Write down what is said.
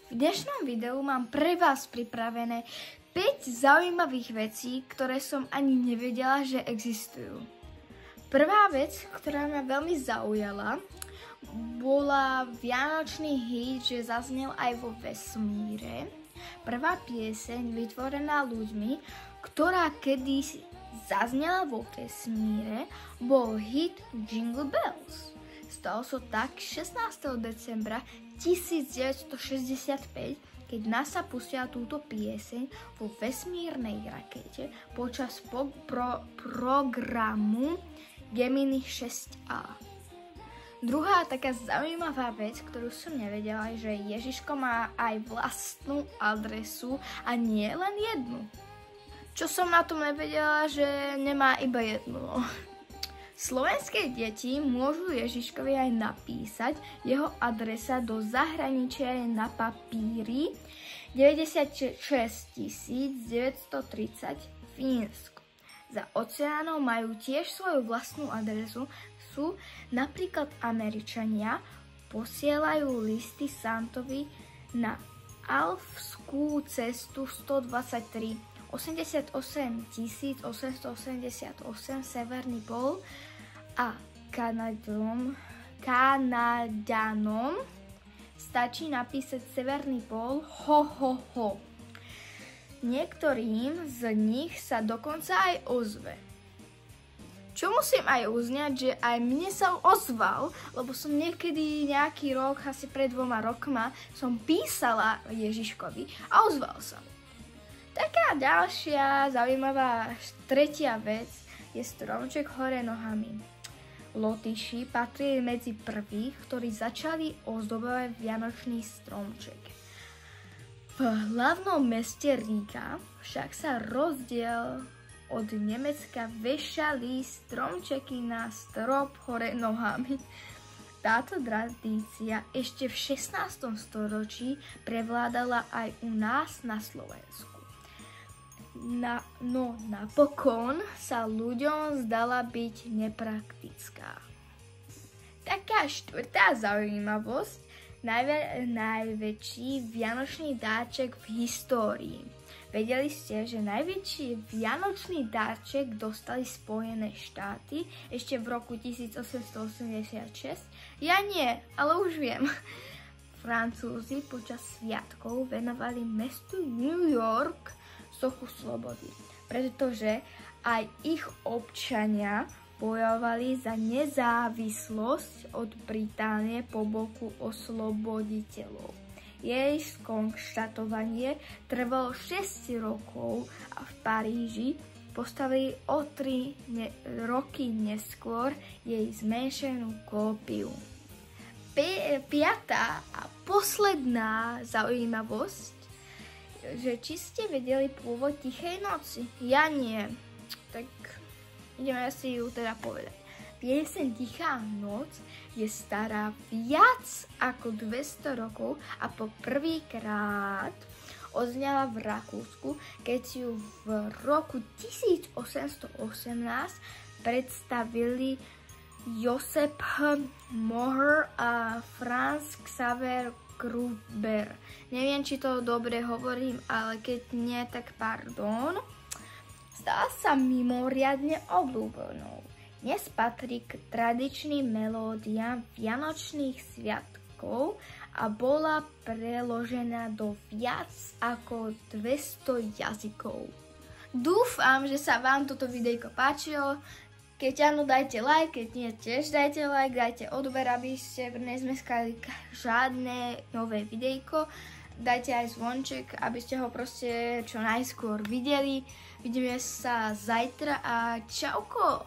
V dnešnom videu mám pre vás pripravené 5 zaujímavých vecí, ktoré som ani nevedela, že existujú. Prvá vec, ktorá ma veľmi zaujala, bola vianočný hit, že zaznel aj vo vesmíre. Prvá pieseň vytvorená ľuďmi, ktorá kedysi zaznela vo vesmíre, bol hit Jingle Bells. Stalo sa tak 16. decembra 1965, keď NASA pustila túto pieseň vo vesmírnej rakete počas programu Gemini 6A. Druhá taká zaujímavá vec, ktorú som nevedela, je, že Ježiško má aj vlastnú adresu a nie len jednu. Čo som na tom nevedela, že nemá iba jednu. Slovenské deti môžu Ježiškovi aj napísať. Jeho adresa do zahraničia je na papíri 96 930 Fínsko. Za oceánom majú tiež svoju vlastnú adresu. Sú napríklad Američania, posielajú listy Santovi na Alpskú cestu 123 88 888 Severný pol a Kanaďanom stačí napísať Severný pol ho ho ho. Niektorým z nich sa dokonca aj ozve. Čo musím aj uznať, že aj mne sa ozval, lebo som niekedy nejaký rok, asi pred 2 rokma, som písala Ježiškovi a ozval sa. Taká ďalšia zaujímavá tretia vec je stromček hore nohami. Lotyši patrili medzi prvých, ktorí začali ozdobovať vianočný stromček. V hlavnom meste Riga však sa rozdiel od Nemecka vešali stromčeky na strop hore nohami. Táto tradícia ešte v 16. storočí prevládala aj u nás na Slovensku. No napokon sa ľuďom zdala byť nepraktická. Taká štvrtá zaujímavosť, najväčší vianočný dáček v histórii. Vedeli ste, že najväčší vianočný dáček dostali Spojené štáty ešte v roku 1886? Ja nie, ale už viem. Francúzi počas sviatkov venovali mestu New York sochu slobody, pretože aj ich občania bojovali za nezávislosť od Británie po boku osloboditeľov. Jej skonštatovanie trvalo 6 rokov a v Paríži postavili o 3 roky neskôr jej zmenšenú kópiu. Piatá a posledná zaujímavosť, že či ste vedeli pôvod Tichej noci? Ja nie. Tak ideme si ju teda povedať. Pieseň Tichá noc je stará viac ako 200 rokov a po prvýkrát odznela v Rakúsku, keď ju v roku 1818 predstavili Josep Mohr a Franz Xaver Gruber. Neviem, či to dobre hovorím, ale keď nie, tak pardon. Stala sa mimoriadne obľúbenou. Dnes patrí k tradičným melódiám vianočných sviatkov a bola preložená do viac ako 200 jazykov. Dúfam, že sa vám toto videjko páčilo. Keď áno, dajte like, keď nie, tiež dajte like, dajte odber, aby ste nezmeskali žiadne nové videjko. Dajte aj zvonček, aby ste ho proste čo najskôr videli. Vidíme sa zajtra a čauko!